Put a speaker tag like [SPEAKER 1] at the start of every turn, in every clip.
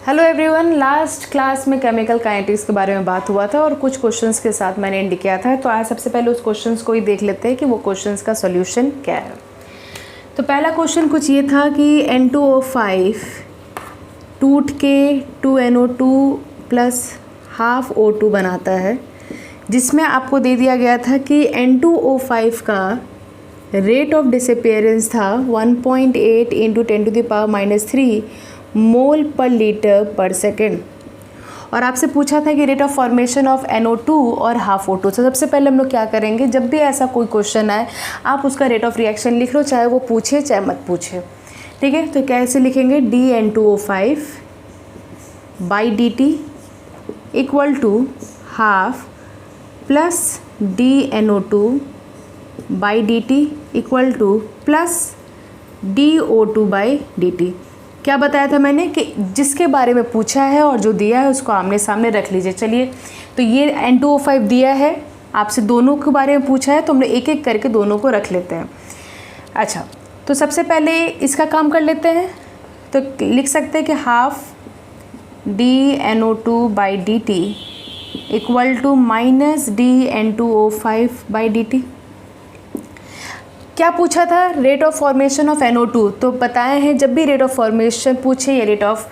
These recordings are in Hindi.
[SPEAKER 1] हेलो एवरीवन, लास्ट क्लास में केमिकल काइनेटिक्स के बारे में बात हुआ था और कुछ क्वेश्चंस के साथ मैंने एंड किया था। तो आज सबसे पहले उस क्वेश्चंस को ही देख लेते हैं कि वो क्वेश्चंस का सॉल्यूशन क्या है। तो पहला क्वेश्चन कुछ ये था कि N2O5 टूट के 2NO2 प्लस हाफ O2 बनाता है, जिसमें आपको दे दिया गया था कि N2O5 का रेट ऑफ डिसअपियरेंस था 1.8 इंटू 10⁻³ मोल पर लीटर पर सेकेंड, और आपसे पूछा था कि rate of formation of NO2 और हाफ O2। तो सबसे पहले हम लोग क्या करेंगे, जब भी ऐसा कोई क्वेश्चन आए आप उसका रेट ऑफ रिएक्शन लिख लो, चाहे वो पूछे चाहे मत पूछे। ठीक है, तो कैसे लिखेंगे, dN2O5 by dt equal to half plus dNO2 by dt equal to plus dO2 by dt। क्या बताया था मैंने कि जिसके बारे में पूछा है और जो दिया है उसको आमने सामने रख लीजिए। चलिए, तो ये N2O5 दिया है, आपसे दोनों के बारे में पूछा है, तो हम लोग एक एक करके दोनों को रख लेते हैं। अच्छा, तो सबसे पहले इसका काम कर लेते हैं। तो लिख सकते हैं कि half dNO2 by dt equal to minus dN2O5 by dt। क्या पूछा था, rate of formation of NO2। तो बताए हैं जब भी रेट ऑफ फॉर्मेशन पूछे या रेट ऑफ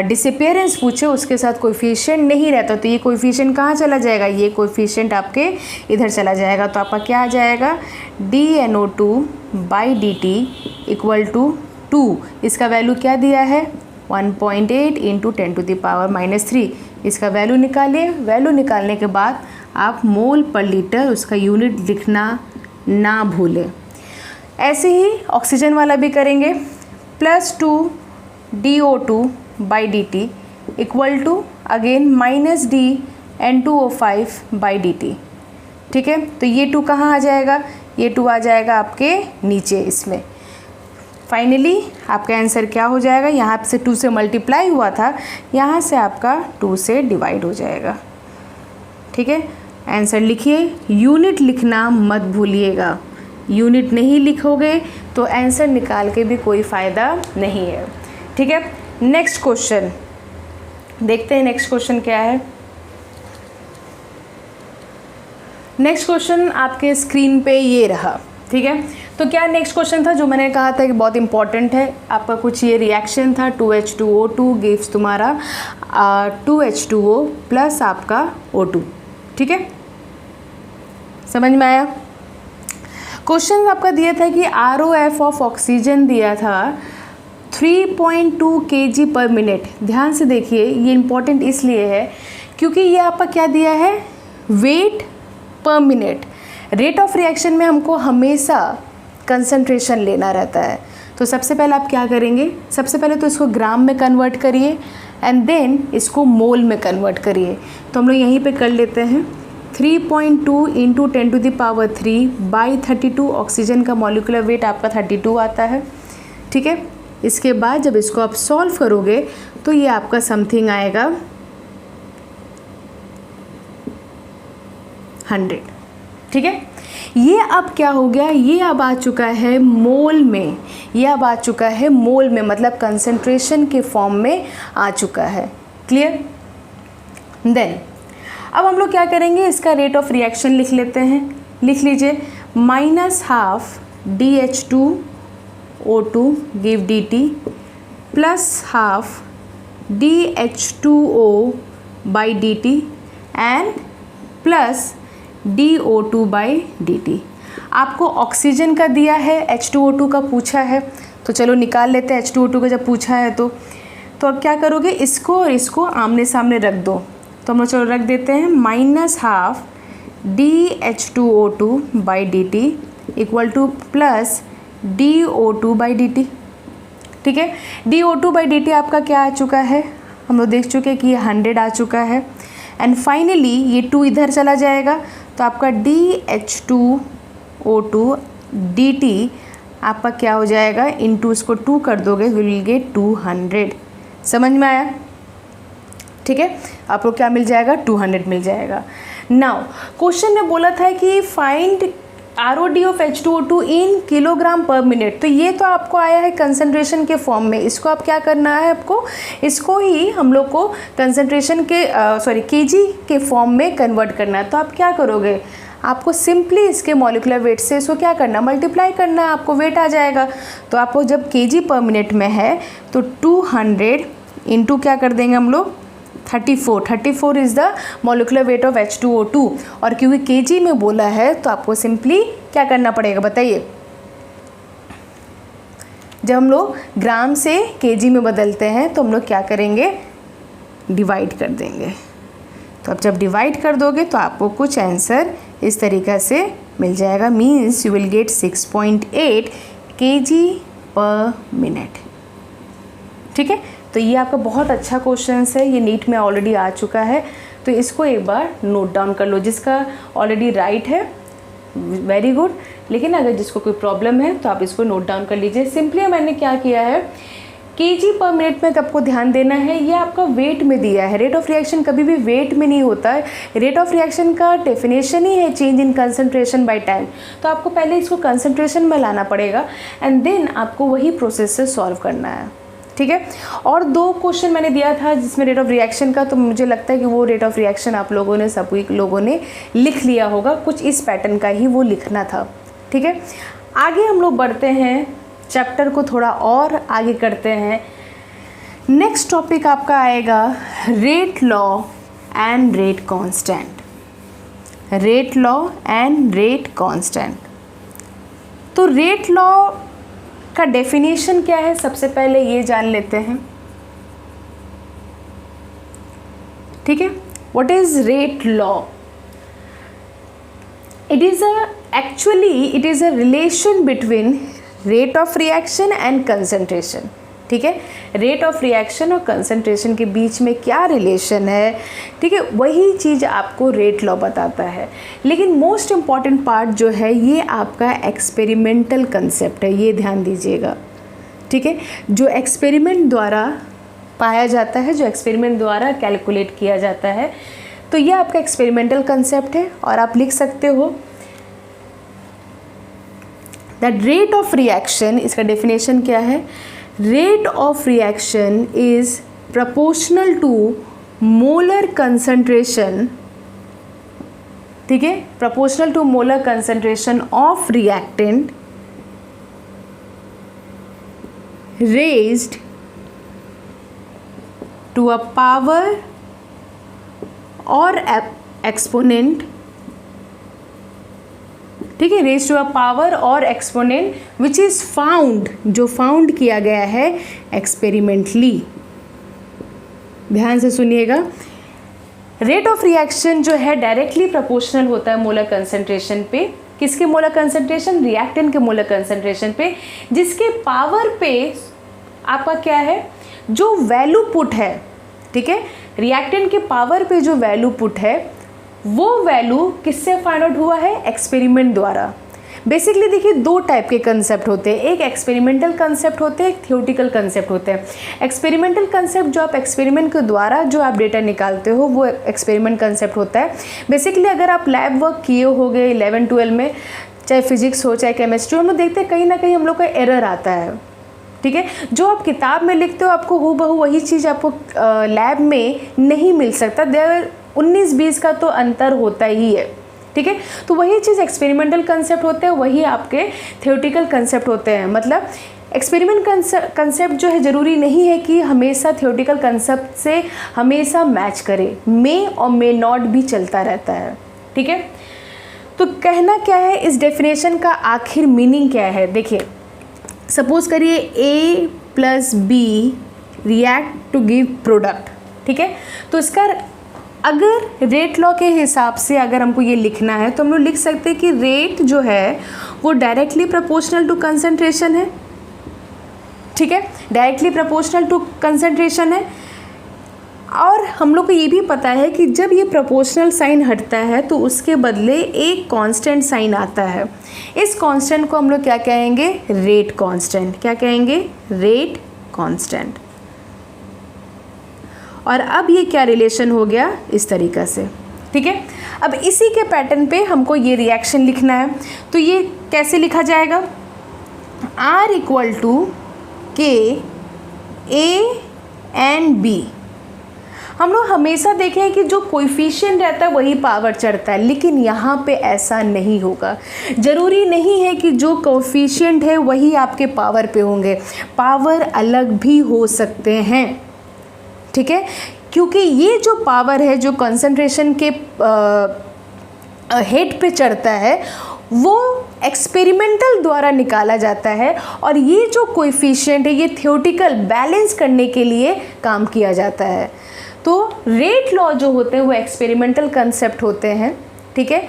[SPEAKER 1] डिसअपियरेंस पूछे उसके साथ कोएफिशिएंट नहीं रहता, तो ये कोएफिशिएंट कहाँ चला जाएगा, ये कोएफिशिएंट आपके इधर चला जाएगा। तो आपका क्या आ जाएगा, dNO2 by dt equal to 2। इसका वैल्यू क्या दिया है, 1.8 इंटू 10⁻³ इसका वैल्यू निकालिए। वैल्यू निकालने के बाद आप मोल पर लीटर उसका यूनिट लिखना ना भूलें। ऐसे ही ऑक्सीजन वाला भी करेंगे, +2 DO2 by dt equal to again minus dN2O5 by dt। ठीक है, तो ये 2 कहाँ आ जाएगा, ये 2 आ जाएगा आपके नीचे इसमें। फाइनली आपका आंसर क्या हो जाएगा, यहाँ से 2 से मल्टीप्लाई हुआ था, यहाँ से आपका 2 से डिवाइड हो जाएगा। ठीक है, आंसर लिखिए, यूनिट लिखना मत भूलिएगा। यूनिट नहीं लिखोगे तो आंसर निकाल के भी कोई फ़ायदा नहीं है। ठीक है, नेक्स्ट क्वेश्चन देखते हैं। नेक्स्ट क्वेश्चन क्या है, नेक्स्ट क्वेश्चन आपके स्क्रीन पे ये रहा। ठीक है, तो क्या नेक्स्ट क्वेश्चन था जो मैंने कहा था कि बहुत इंपॉर्टेंट है आपका, कुछ ये रिएक्शन था 2H2O2 गिव्स तुम्हारा 2H2O प्लस आपका O2। ठीक है, समझ में आया। क्वेश्चन आपका दिया था कि ROF ऑफ ऑक्सीजन दिया था 3.2 kg पर मिनट। ध्यान से देखिए, ये इम्पॉर्टेंट इसलिए है क्योंकि ये आपका क्या दिया है, वेट पर मिनट। रेट ऑफ रिएक्शन में हमको हमेशा कंसंट्रेशन लेना रहता है। तो सबसे पहले आप क्या करेंगे, सबसे पहले तो इसको ग्राम में कन्वर्ट करिए एंड देन इसको मोल में कन्वर्ट करिए। तो हम लोग यहीं पे कर लेते हैं, 3.2 इंटू 10⁻³ बाई 32। ऑक्सीजन का मॉलिक्यूलर वेट आपका 32 आता है। ठीक है, इसके बाद जब इसको आप सॉल्व करोगे तो ये आपका समथिंग आएगा 100। ठीक है, ये अब क्या हो गया, ये अब आ चुका है मोल में, ये अब आ चुका है मोल में, मतलब कंसंट्रेशन के फॉर्म में आ चुका है। क्लियर। देन अब हम लोग क्या करेंगे, इसका रेट ऑफ रिएक्शन लिख लेते हैं। लिख लीजिए, -½ DH2O2 give dt plus ½ DH2O by dt and plus DO2 by dt। आपको ऑक्सीजन का दिया है, H2O2 का पूछा है, तो चलो निकाल लेते हैं। H2O2 का जब पूछा है तो अब क्या करोगे, इसको और इसको आमने सामने रख दो। तो हम लोग चलो रख देते हैं, -½ DH2O2 by dt equal to plus DO2 by dt। ठीक है, DO2 बाई dt आपका क्या आ चुका है, हम लोग देख चुके हैं कि ये 100 आ चुका है। एंड फाइनली ये 2 इधर चला जाएगा, तो आपका DH2O2 dt आपका क्या हो जाएगा, इनटू इसको 2 कर दोगे, विल गेट 200। समझ में आया। ठीक है, आपको क्या मिल जाएगा, 200 मिल जाएगा। नाउ क्वेश्चन में बोला था कि find ROD of H2O2 in kilogram पर मिनट। तो ये तो आपको आया है कंसंट्रेशन के फॉर्म में, इसको आप क्या करना है, आपको इसको ही हम लोग को कंसंट्रेशन के केजी के फॉर्म में कन्वर्ट करना है। तो आप क्या करोगे, आपको सिंपली इसके मॉलिकुलर वेट से इसको क्या करना, मल्टीप्लाई करना है, आपको वेट आ जाएगा। तो आपको जब केजी पर मिनट में है तो 200 इंटू क्या कर देंगे हम लोग 34 is the molecular weight of H2O2। और क्योंकि केजी में बोला है तो आपको सिंपली क्या करना पड़ेगा बताइए, जब हम लोग ग्राम से केजी में बदलते हैं तो हम लोग क्या करेंगे, डिवाइड कर देंगे। तो अब जब डिवाइड कर दोगे तो आपको कुछ आंसर इस तरीक़ा से मिल जाएगा, means you will get 6.8 kg पर मिनट। ठीक है, तो ये आपका बहुत अच्छा क्वेश्चन है, ये नीट में ऑलरेडी आ चुका है। तो इसको एक बार नोट डाउन कर लो, जिसका ऑलरेडी राइट है वेरी गुड, लेकिन अगर जिसको कोई प्रॉब्लम है तो आप इसको नोट डाउन कर लीजिए। सिंपली मैंने क्या किया है, केजी पर मिनट में आपको ध्यान देना है, ये आपका वेट में दिया है। रेट ऑफ रिएक्शन कभी भी वेट में नहीं होता है, रेट ऑफ रिएक्शन का डेफिनेशन ही है change in concentration by time. तो आपको पहले इसको कंसंट्रेशन में लाना पड़ेगा एंड देन आपको वही प्रोसेस से सॉल्व करना है। ठीक है, और 2 क्वेश्चन मैंने दिया था जिसमें रेट ऑफ रिएक्शन का, तो मुझे लगता है कि वो रेट ऑफ रिएक्शन आप लोगों ने सभी लोगों ने लिख लिया होगा, कुछ इस पैटर्न का ही वो लिखना था। ठीक है, आगे हम लोग बढ़ते हैं, चैप्टर को थोड़ा और आगे करते हैं। नेक्स्ट टॉपिक आपका आएगा rate law and rate constant. Rate law and rate constant. तो रेट लॉ का डेफिनेशन क्या है, सबसे पहले ये जान लेते हैं। ठीक है, what is rate law? It is a relation between rate of reaction and concentration. ठीक है, रेट ऑफ रिएक्शन और कंसंट्रेशन के बीच में क्या रिलेशन है, ठीक है, वही चीज़ आपको रेट लॉ बताता है। लेकिन मोस्ट इम्पॉर्टेंट पार्ट जो है ये आपका एक्सपेरिमेंटल कंसेप्ट है, ये ध्यान दीजिएगा। ठीक है, जो एक्सपेरिमेंट द्वारा पाया जाता है, जो एक्सपेरिमेंट द्वारा कैलकुलेट किया जाता है, तो ये आपका एक्सपेरिमेंटल कंसेप्ट है। और आप लिख सकते हो दैट रेट ऑफ रिएक्शन, इसका डेफिनेशन क्या है, rate of reaction is proportional to molar concentration, ठीक है, proportional to molar concentration of reactant raised to a power or exponent, ठीक है, रेज टू अ पावर और एक्सपोनेंट विच इज़ फाउंड, जो फाउंड किया गया है एक्सपेरिमेंटली। ध्यान से सुनिएगा, रेट ऑफ रिएक्शन जो है डायरेक्टली प्रोपोर्शनल होता है मोलर कंसंट्रेशन पे। किसके मोलर कंसंट्रेशन? रिएक्टेंट के मोलर कंसंट्रेशन पे, जिसके पावर पे आपका क्या है, जो वैल्यू पुट है, ठीक है, रिएक्टेंट के पावर पे जो वैल्यू पुट है वो वैल्यू किससे फाइंड आउट हुआ है? एक्सपेरिमेंट द्वारा। बेसिकली देखिए 2 टाइप के कंसेप्ट होते हैं, एक एक्सपेरिमेंटल कंसेप्ट होते हैं, एक थियोटिकल कंसेप्ट होते हैं। एक्सपेरिमेंटल कंसेप्ट जो आप एक्सपेरिमेंट के द्वारा जो आप डेटा निकालते हो वो एक्सपेरिमेंट कंसेप्ट होता है। बेसिकली अगर आप लैब वर्क किए होगे 11-12 में, चाहे फिजिक्स हो चाहे केमिस्ट्री, हम लोग देखते हैं कहीं ना कहीं हम लोग का एरर आता है। ठीक है, जो आप किताब में लिखते हो आपको हूबहू वही चीज़ आपको लैब में नहीं मिल सकता। देयर 19-20 का तो अंतर होता ही है। ठीक है, तो वही चीज़ एक्सपेरिमेंटल कंसेप्ट होते हैं, वही आपके थियोटिकल कंसेप्ट होते हैं। मतलब एक्सपेरिमेंट कंसेप्ट जो है ज़रूरी नहीं है कि हमेशा थियोटिकल कंसेप्ट से हमेशा मैच करे, मे और मे नॉट भी चलता रहता है। ठीक है, तो कहना क्या है, इस डेफिनेशन का आखिर मीनिंग क्या है? देखिए, सपोज करिए A + B react to give product. ठीक है, तो इसका अगर रेट लॉ के हिसाब से अगर हमको ये लिखना है तो हम लोग लिख सकते हैं कि रेट जो है वो डायरेक्टली प्रोपोर्शनल टू कंसंट्रेशन है। ठीक है, डायरेक्टली प्रोपोर्शनल टू कंसंट्रेशन है। और हम लोग को ये भी पता है कि जब ये प्रोपोर्शनल साइन हटता है तो उसके बदले एक कांस्टेंट साइन आता है। इस कांस्टेंट को हम लोग क्या कहेंगे? Rate constant. क्या कहेंगे? Rate constant. और अब ये क्या रिलेशन हो गया? इस तरीक़ा से ठीक है। अब इसी के पैटर्न पे हमको ये रिएक्शन लिखना है, तो ये कैसे लिखा जाएगा, R इक्वल टू के ए एंड बी। हम लोग हमेशा देखें हैं कि जो कोएफिशिएंट रहता है वही पावर चढ़ता है, लेकिन यहाँ पे ऐसा नहीं होगा। ज़रूरी नहीं है कि जो कोएफिशिएंट है वही आपके पावर पे होंगे, पावर अलग भी हो सकते हैं, ठीक है। क्योंकि ये जो पावर है जो कंसंट्रेशन के हेड पे चढ़ता है वो एक्सपेरिमेंटल द्वारा निकाला जाता है, और ये जो कोएफिशिएंट है ये थ्योरेटिकल बैलेंस करने के लिए काम किया जाता है। तो रेट लॉ जो होते हैं वो एक्सपेरिमेंटल कंसेप्ट होते हैं, ठीक है।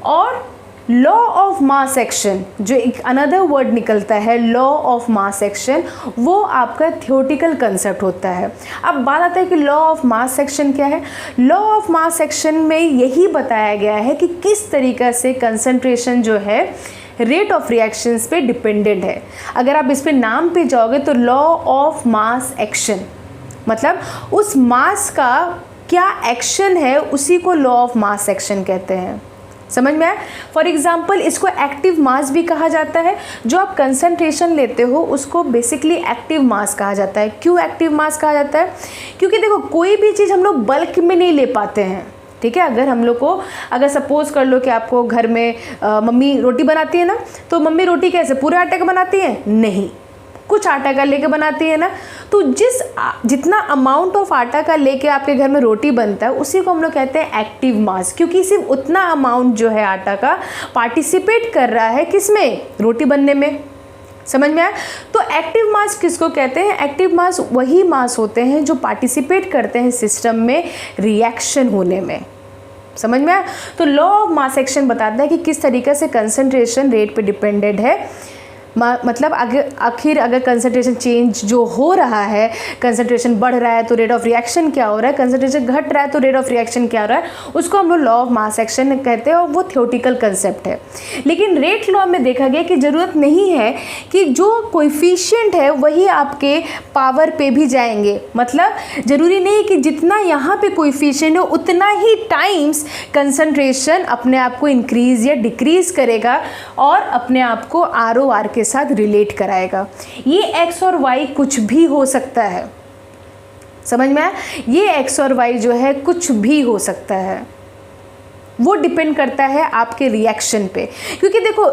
[SPEAKER 1] और लॉ ऑफ मास एक्शन जो एक अनदर वर्ड निकलता है, लॉ ऑफ मास एक्शन, वो आपका थ्योरेटिकल कंसेप्ट होता है। अब बात आता है कि लॉ ऑफ मास एक्शन क्या है। लॉ ऑफ मास एक्शन में यही बताया गया है कि किस तरीक़े से कंसंट्रेशन जो है रेट ऑफ रिएक्शंस पे डिपेंडेंट है। अगर आप इस पे नाम पे जाओगे तो लॉ ऑफ मास एक्शन मतलब उस मास का क्या एक्शन है उसी को लॉ ऑफ मास एक्शन कहते हैं। समझ में आया। फॉर एग्जाम्पल इसको एक्टिव मास भी कहा जाता है। जो आप कंसंट्रेशन लेते हो उसको बेसिकली एक्टिव मास कहा जाता है। क्यों एक्टिव मास कहा जाता है? क्योंकि देखो कोई भी चीज़ हम लोग बल्क में नहीं ले पाते हैं, ठीक है। अगर हम लोग को अगर सपोज़ कर लो कि आपको घर में मम्मी रोटी बनाती है ना, तो मम्मी रोटी कैसे पूरे आटे का बनाती है? नहीं, कुछ आटा का लेके बनाती है ना। तो जितना अमाउंट ऑफ आटा का लेके आपके घर में रोटी बनता है उसी को हम लोग कहते हैं एक्टिव मास, क्योंकि सिर्फ उतना अमाउंट जो है आटा का पार्टिसिपेट कर रहा है किसमें? रोटी बनने में। समझ में आया। तो एक्टिव मास किसको कहते हैं? एक्टिव मास वही मास होते हैं जो पार्टिसिपेट करते हैं सिस्टम में रिएक्शन होने में। समझ में आया। तो लॉ ऑफ मास एक्शन बताता है कि किस तरीके से कंसंट्रेशन रेट पे डिपेंडेंट है। मतलब आखिर अगर कंसंट्रेशन चेंज जो हो रहा है, कंसंट्रेशन बढ़ रहा है तो रेट ऑफ रिएक्शन क्या हो रहा है, कंसंट्रेशन घट रहा है तो रेट ऑफ रिएक्शन क्या हो रहा है, उसको हम लोग लॉ ऑफ मास एक्शन कहते हैं और वो थ्योरेटिकल कंसेप्ट है। लेकिन रेट लॉ में देखा गया कि ज़रूरत नहीं है कि जो कोएफिशिएंट है वही आपके पावर पे भी जाएंगे। मतलब ज़रूरी नहीं कि जितना यहाँ पे कोएफिशिएंट है उतना ही टाइम्स कंसंट्रेशन अपने आप को इंक्रीज या डिक्रीज करेगा और अपने आप को ROR के साथ रिलेट कराएगा। ये x और y कुछ भी हो सकता है। समझ में आया। ये x और y जो है कुछ भी हो सकता है, वो डिपेंड करता है आपके रिएक्शन पे। क्योंकि देखो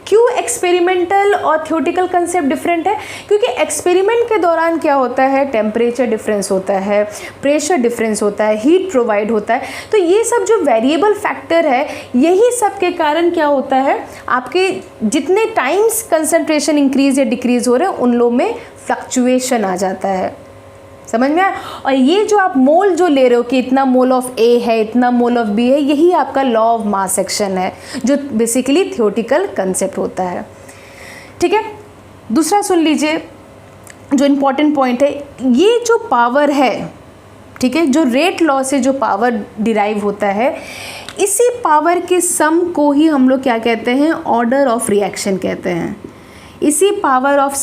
[SPEAKER 1] क्यों एक्सपेरिमेंटल और थ्योरेटिकल कंसेप्ट डिफरेंट है? क्योंकि एक्सपेरिमेंट के दौरान क्या होता है, टेम्परेचर डिफरेंस होता है, प्रेशर डिफरेंस होता है, हीट प्रोवाइड होता है। तो ये सब जो वेरिएबल फैक्टर है यही सब के कारण क्या होता है, आपके जितने टाइम्स कंसंट्रेशन इंक्रीज या डिक्रीज हो रहे हैं उन लोग में फ्लक्चुएशन आ जाता है। समझ में आया। और ये जो आप मोल जो ले रहे हो कि इतना मोल ऑफ A है, इतना मोल ऑफ B है, यही आपका लॉ ऑफ मास एक्शन है जो बेसिकली थ्योरेटिकल कंसेप्ट होता है, ठीक है। दूसरा सुन लीजिए जो इम्पोर्टेंट पॉइंट है, ये जो पावर है, ठीक है, जो रेट लॉ से जो पावर डिराइव होता है, इसी पावर के सम को ही हम लोग क्या कहते हैं? ऑर्डर ऑफ रिएक्शन कहते हैं। इसी पावर ऑफ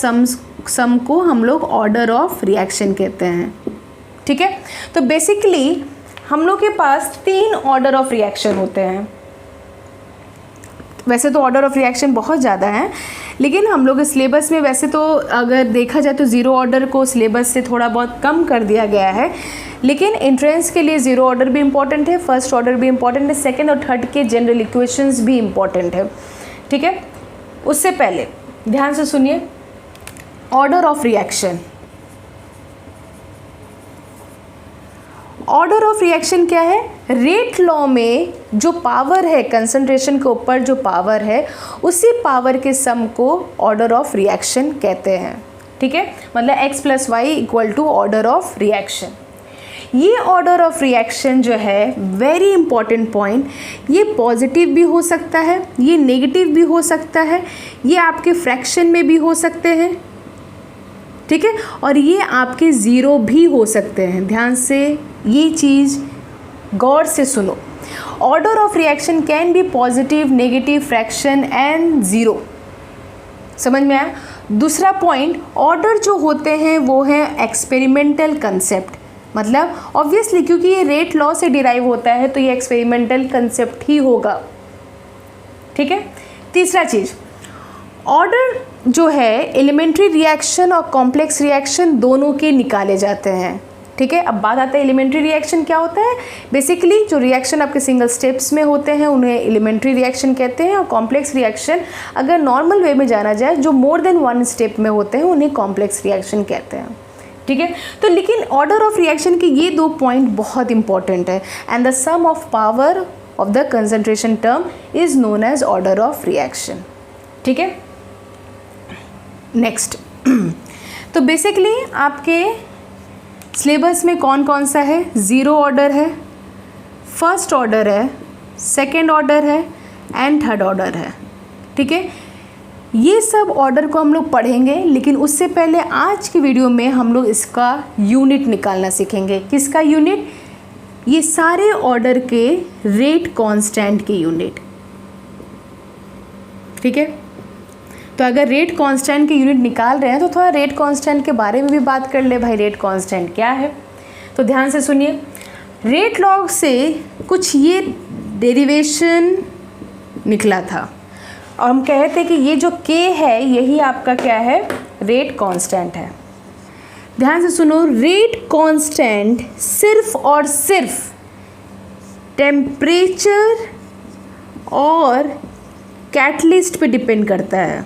[SPEAKER 1] सम को हम लोग ऑर्डर ऑफ रिएक्शन कहते हैं, ठीक है। तो बेसिकली हम लोग के पास 3 ऑर्डर ऑफ रिएक्शन होते हैं। वैसे तो ऑर्डर ऑफ रिएक्शन बहुत ज़्यादा है, लेकिन हम लोग सिलेबस में वैसे तो अगर देखा जाए तो 0 ऑर्डर को सिलेबस से थोड़ा बहुत कम कर दिया गया है, लेकिन एंट्रेंस के लिए 0 ऑर्डर भी इम्पॉर्टेंट है, फर्स्ट ऑर्डर भी इम्पॉर्टेंट है, सेकेंड और थर्ड के जनरल इक्वेशंस भी इम्पॉर्टेंट है, ठीक है। उससे पहले ध्यान से सुनिए, order of reaction. Order of reaction क्या है? रेट लॉ में जो पावर है, कंसंट्रेशन के ऊपर जो पावर है, उसी पावर के सम को ऑर्डर ऑफ रिएक्शन कहते हैं, ठीक है। मतलब x + y = order of reaction. ये ऑर्डर ऑफ रिएक्शन जो है, वेरी इंपॉर्टेंट पॉइंट, ये पॉजिटिव भी हो सकता है, ये नेगेटिव भी हो सकता है, ये आपके फ्रैक्शन में भी हो सकते हैं, ठीक है, और ये आपके ज़ीरो भी हो सकते हैं। ध्यान से ये चीज़ गौर से सुनो। Order of reaction can be positive, negative, fraction and zero. समझ में आया। दूसरा पॉइंट, ऑर्डर जो होते हैं वो हैं एक्सपेरिमेंटल कंसेप्ट। मतलब ऑब्वियसली क्योंकि ये रेट लॉ से डिराइव होता है तो ये एक्सपेरिमेंटल कंसेप्ट ही होगा। ठीक है। तीसरा चीज़, ऑर्डर जो है एलिमेंट्री रिएक्शन और कॉम्प्लेक्स रिएक्शन दोनों के निकाले जाते हैं। ठीक है। अब बात आता है एलिमेंट्री रिएक्शन क्या होता है। बेसिकली जो रिएक्शन आपके सिंगल स्टेप्स में होते हैं उन्हें एलिमेंट्री रिएक्शन कहते हैं, और कॉम्प्लेक्स रिएक्शन अगर नॉर्मल वे में जाना जाए जो मोर देन वन स्टेप में होते हैं उन्हें कॉम्प्लेक्स रिएक्शन कहते हैं। ठीक है। तो लेकिन ऑर्डर ऑफ रिएक्शन के ये दो पॉइंट बहुत इंपॉर्टेंट है, and the sum of power of the concentration term is known as order of reaction. ठीक है। नेक्स्ट तो बेसिकली आपके सिलेबस में कौन कौन सा है, ज़ीरो ऑर्डर है, फर्स्ट ऑर्डर है, सेकेंड ऑर्डर है एंड थर्ड ऑर्डर है। ठीक है। ये सब ऑर्डर को हम लोग पढ़ेंगे, लेकिन उससे पहले आज की वीडियो में हम लोग इसका यूनिट निकालना सीखेंगे। किसका यूनिट? ये सारे ऑर्डर के रेट कांस्टेंट के यूनिट। ठीक है। तो अगर रेट कांस्टेंट के यूनिट निकाल रहे हैं तो थोड़ा रेट कांस्टेंट के बारे में भी बात कर ले भाई, रेट कांस्टेंट क्या है। तो ध्यान से सुनिए, रेट लॉ से कुछ ये डेरिवेशन निकला था और हम कहे थे कि ये जो k है यही आपका क्या है, रेट कांस्टेंट है। ध्यान से सुनो, रेट कांस्टेंट सिर्फ और सिर्फ टेम्परेचर और कैटलिस्ट पे डिपेंड करता है,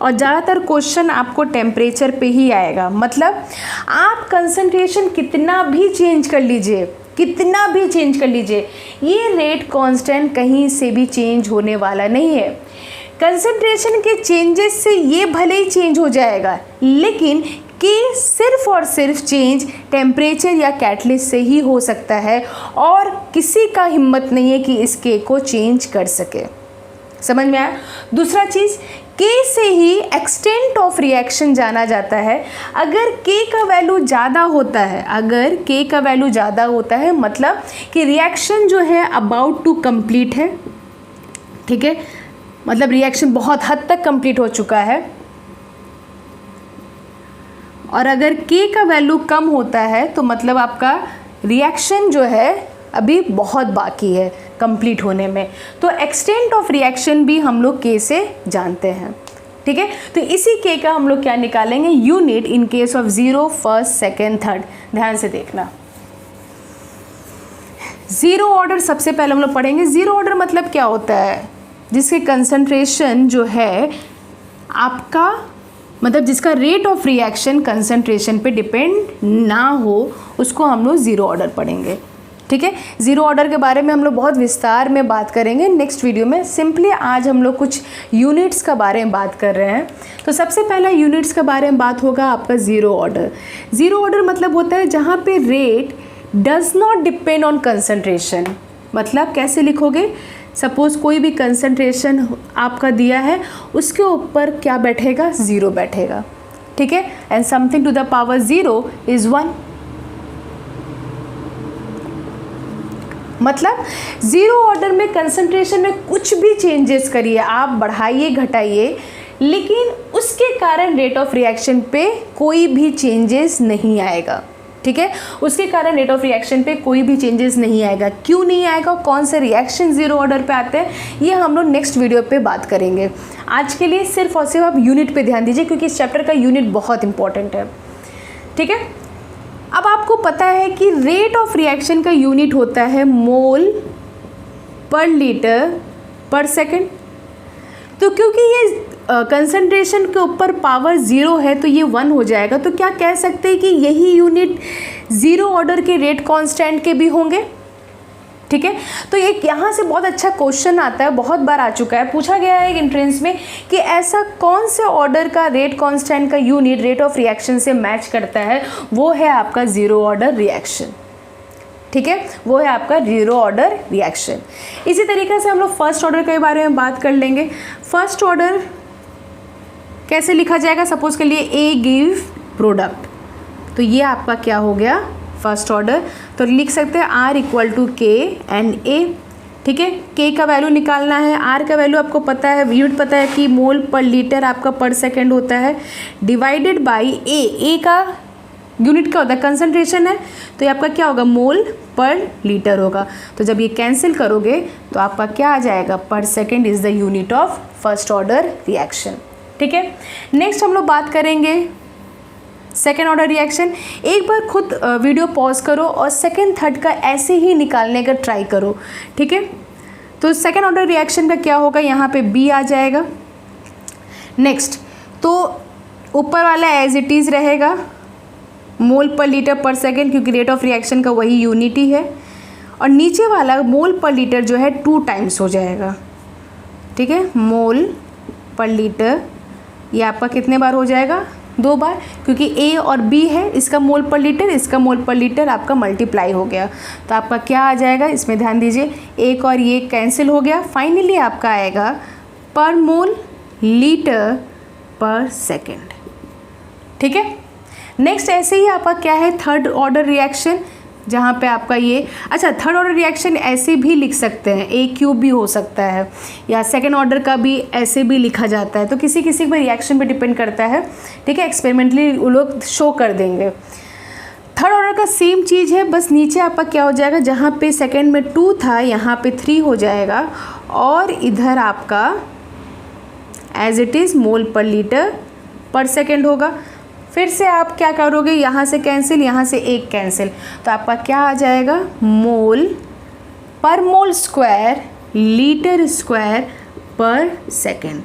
[SPEAKER 1] और ज़्यादातर क्वेश्चन आपको टेम्परेचर पे ही आएगा। मतलब आप कंसंट्रेशन कितना भी चेंज कर लीजिए, कितना भी चेंज कर लीजिए, ये रेट कांस्टेंट कहीं से भी चेंज होने वाला नहीं है। कंसंट्रेशन के चेंजेस से ये भले ही चेंज हो जाएगा, लेकिन के सिर्फ और सिर्फ चेंज टेम्परेचर या कैटलिस्ट से ही हो सकता है, और किसी का हिम्मत नहीं है कि इस के को चेंज कर सके। समझ में आया? दूसरा चीज़, K से ही एक्सटेंट ऑफ रिएक्शन जाना जाता है। अगर K का वैल्यू ज़्यादा होता है, अगर K का वैल्यू ज़्यादा होता है मतलब कि रिएक्शन जो है अबाउट टू कंप्लीट है। ठीक है। मतलब रिएक्शन बहुत हद तक कंप्लीट हो चुका है। और अगर K का वैल्यू कम होता है तो मतलब आपका रिएक्शन जो है अभी बहुत बाकी है कंप्लीट होने में। तो एक्सटेंट ऑफ रिएक्शन भी हम लोग K से जानते हैं। ठीक है। तो इसी K का हम लोग क्या निकालेंगे, unit in case of zero, first, second, third. ध्यान से देखना, ज़ीरो ऑर्डर सबसे पहले हम लोग पढ़ेंगे। ज़ीरो ऑर्डर मतलब क्या होता है, जिसके कंसंट्रेशन जो है आपका, मतलब जिसका रेट ऑफ रिएक्शन कंसंट्रेशन पे डिपेंड ना हो, उसको हम लोग ज़ीरो ऑर्डर पढ़ेंगे। ठीक है। ज़ीरो ऑर्डर के बारे में हम लोग बहुत विस्तार में बात करेंगे नेक्स्ट वीडियो में। सिंपली आज हम लोग कुछ यूनिट्स का बारे में बात कर रहे हैं। तो सबसे पहला यूनिट्स के बारे में बात होगा आपका ज़ीरो ऑर्डर। ज़ीरो ऑर्डर मतलब होता है जहाँ पे rate does not depend on concentration. मतलब कैसे लिखोगे, सपोज़ कोई भी कंसंट्रेशन आपका दिया है, उसके ऊपर क्या बैठेगा, ज़ीरो बैठेगा। ठीक है। And something to the power zero is 1। मतलब ज़ीरो ऑर्डर में कंसंट्रेशन में कुछ भी चेंजेस करिए आप, बढ़ाइए घटाइए, लेकिन उसके कारण रेट ऑफ रिएक्शन पे कोई भी चेंजेस नहीं आएगा। ठीक है। उसके कारण रेट ऑफ रिएक्शन पे कोई भी चेंजेस नहीं आएगा। क्यों नहीं आएगा, कौन से रिएक्शन ज़ीरो ऑर्डर पे आते हैं, ये हम लोग नेक्स्ट वीडियो पे बात करेंगे। आज के लिए सिर्फ और सिर्फ आप यूनिट पे ध्यान दीजिए, क्योंकि इस चैप्टर का यूनिट बहुत इंपॉर्टेंट है। ठीक है। अब आपको पता है कि रेट ऑफ रिएक्शन का यूनिट होता है मोल पर लीटर पर सेकेंड। तो क्योंकि ये कंसंट्रेशन के ऊपर पावर ज़ीरो है तो ये 1 हो जाएगा। तो क्या कह सकते हैं कि यही यूनिट ज़ीरो ऑर्डर के रेट कांस्टेंट के भी होंगे। ठीक है। तो एक यहाँ से बहुत अच्छा क्वेश्चन आता है, बहुत बार आ चुका है, पूछा गया है एंट्रेंस में कि ऐसा कौन से ऑर्डर का रेट कांस्टेंट का यूनिट रेट ऑफ रिएक्शन से मैच करता है। वो है आपका ज़ीरो ऑर्डर रिएक्शन। ठीक है। वो है आपका ज़ीरो ऑर्डर रिएक्शन। इसी तरीके से हम लोग फर्स्ट ऑर्डर के बारे में बात कर लेंगे। फर्स्ट ऑर्डर कैसे लिखा जाएगा, सपोज के लिए ए गिव प्रोडक्ट, तो ये आपका क्या हो गया, फर्स्ट ऑर्डर। तो लिख सकते हैं R = K एंड A। ठीक है। K का वैल्यू निकालना है, R का वैल्यू आपको पता है, यूनिट पता है कि मोल पर लीटर आपका पर सेकेंड होता है, डिवाइडेड बाई A का यूनिट क्या होता है, कंसंट्रेशन है, तो ये आपका क्या होगा, मोल पर लीटर होगा। तो जब ये कैंसिल करोगे तो आपका क्या आ जाएगा, पर second is the unit of first order reaction. ठीक है, नेक्स्ट हम लोग बात करेंगे सेकेंड ऑर्डर रिएक्शन। एक बार खुद वीडियो पॉज करो और सेकेंड थर्ड का ऐसे ही निकालने का ट्राई करो। ठीक है, तो सेकेंड ऑर्डर रिएक्शन का क्या होगा, यहाँ पे बी आ जाएगा। नेक्स्ट, तो ऊपर वाला एज इट इज़ रहेगा, मोल पर लीटर पर सेकेंड, क्योंकि रेट ऑफ रिएक्शन का वही यूनिट ही है। और नीचे वाला मोल पर लीटर जो है 2 टाइम्स हो जाएगा। ठीक है, मोल पर लीटर ये आपका कितने बार हो जाएगा, 2 बार, क्योंकि ए और बी है, इसका मोल पर लीटर, इसका मोल पर लीटर आपका मल्टीप्लाई हो गया। तो आपका क्या आ जाएगा, इसमें ध्यान दीजिए, एक और ये कैंसिल हो गया। फाइनली आपका आएगा पर मोल लीटर पर सेकेंड। ठीक है, नेक्स्ट ऐसे ही आपका क्या है, थर्ड ऑर्डर रिएक्शन, जहाँ पे आपका ये, अच्छा थर्ड ऑर्डर रिएक्शन ऐसे भी लिख सकते हैं, ए क्यूब भी हो सकता है, या सेकेंड ऑर्डर का भी ऐसे भी लिखा जाता है। तो किसी किसी पर रिएक्शन पे डिपेंड करता है। ठीक है, एक्सपेरिमेंटली वो लोग शो कर देंगे। थर्ड ऑर्डर का सेम चीज़ है, बस नीचे आपका क्या हो जाएगा, जहाँ पे सेकेंड में 2 था यहाँ पे 3 हो जाएगा, और इधर आपका एज इट इज़ मोल पर लीटर पर सेकेंड होगा। फिर से आप क्या करोगे, यहाँ से कैंसिल, यहाँ से एक कैंसिल, तो आपका क्या आ जाएगा, मोल पर मोल स्क्वायर लीटर स्क्वायर पर सेकेंड।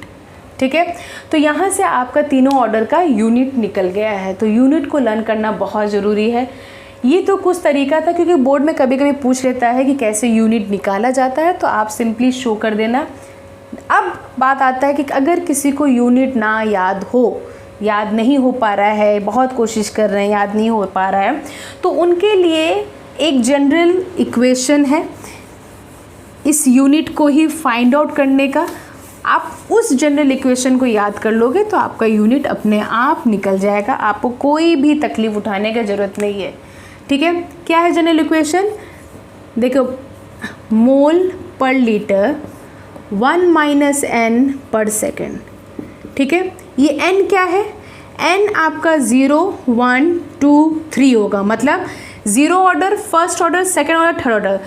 [SPEAKER 1] ठीक है, तो यहाँ से आपका तीनों ऑर्डर का यूनिट निकल गया है। तो यूनिट को लर्न करना बहुत ज़रूरी है। ये तो कुछ तरीका था, क्योंकि बोर्ड में कभी कभी पूछ लेता है कि कैसे यूनिट निकाला जाता है, तो आप सिंपली शो कर देना। अब बात आता है कि अगर किसी को यूनिट ना याद हो, याद नहीं हो पा रहा है, बहुत कोशिश कर रहे हैं, याद नहीं हो पा रहा है, तो उनके लिए एक जनरल इक्वेशन है इस यूनिट को ही फाइंड आउट करने का। आप उस जनरल इक्वेशन को याद कर लोगे तो आपका यूनिट अपने आप निकल जाएगा, आपको कोई भी तकलीफ उठाने की ज़रूरत नहीं है। ठीक है, क्या है जनरल इक्वेशन, देखो, मोल पर लीटर 1 माइनस n पर सेकेंड। ठीक है, ये n क्या है, n आपका 0 1 2 3 होगा, मतलब 0 order, first order, second order, third order.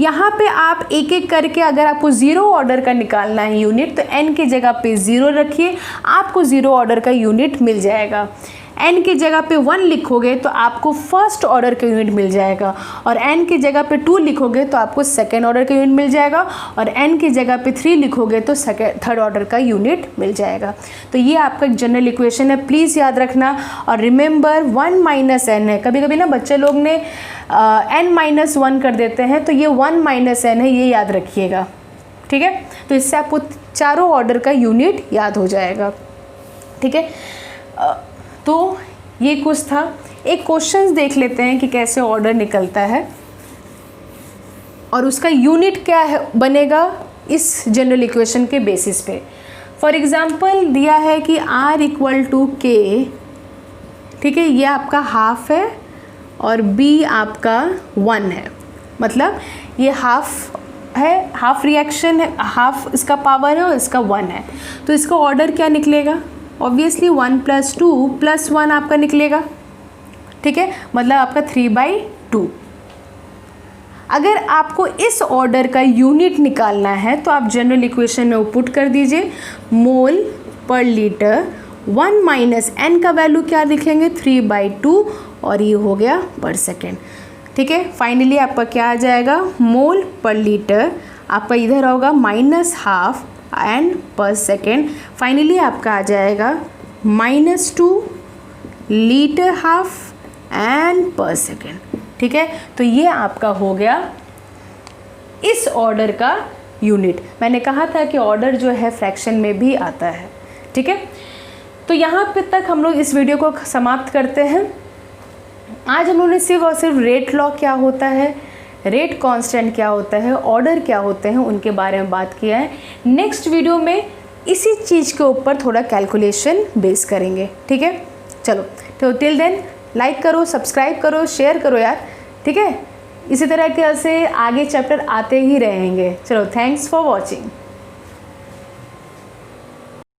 [SPEAKER 1] यहाँ पे आप एक एक करके, अगर आपको 0 ऑर्डर का निकालना है यूनिट, तो n की जगह पे 0 रखिए, आपको 0 ऑर्डर का यूनिट मिल जाएगा। n की जगह पे 1 लिखोगे तो आपको फर्स्ट ऑर्डर का यूनिट मिल जाएगा, और n की जगह पे 2 लिखोगे तो आपको सेकेंड ऑर्डर का यूनिट मिल जाएगा, और n की जगह पे 3 लिखोगे तो थर्ड ऑर्डर का यूनिट मिल जाएगा। तो ये आपका एक जनरल इक्वेशन है, प्लीज़ याद रखना। और रिमेंबर 1 माइनस n है, कभी कभी ना बच्चे लोग ने n-1 कर देते हैं, तो ये 1 माइनस n है, ये याद रखिएगा। ठीक है, तो इससे आपको चारों ऑर्डर का यूनिट याद हो जाएगा। ठीक है, तो ये कुछ था। एक क्वेश्चंस देख लेते हैं कि कैसे ऑर्डर निकलता है और उसका यूनिट क्या है बनेगा इस जनरल इक्वेशन के बेसिस पे। फॉर एग्जांपल दिया है कि R इक्वल टू K, ठीक है, ये आपका हाफ है और B आपका 1 है, मतलब ये हाफ है, हाफ रिएक्शन है, हाफ इसका पावर है और इसका 1 है। तो इसका ऑर्डर क्या निकलेगा, ऑब्वियसली 1 + 2 + 1 आपका निकलेगा। ठीक है, मतलब आपका 3/2। अगर आपको इस ऑर्डर का यूनिट निकालना है तो आप जनरल इक्वेशन में पुट कर दीजिए, मोल पर लीटर 1 माइनस n का वैल्यू क्या लिखेंगे, 3/2, और ये हो गया पर सेकेंड। ठीक है, फाइनली आपका क्या आ जाएगा, मोल पर लीटर आपका इधर होगा -½ एंड पर सेकेंड। फाइनली आपका आ जाएगा -2 लीटर हाफ एंड पर सेकेंड। ठीक है, तो ये आपका हो गया इस ऑर्डर का यूनिट। मैंने कहा था कि ऑर्डर जो है फ्रैक्शन में भी आता है। ठीक है, तो यहाँ पे तक हम लोग इस वीडियो को समाप्त करते हैं। आज हम लोगों ने सिर्फ और सिर्फ रेट लॉ क्या होता है, रेट कांस्टेंट क्या होता है, ऑर्डर क्या होते हैं, उनके बारे में बात किया है। नेक्स्ट वीडियो में इसी चीज़ के ऊपर थोड़ा कैलकुलेशन बेस करेंगे। ठीक है, चलो, तो टिल देन लाइक करो, सब्सक्राइब करो, शेयर करो यार। ठीक है, इसी तरह के से आगे चैप्टर आते ही रहेंगे। चलो, थैंक्स फॉर वॉचिंग।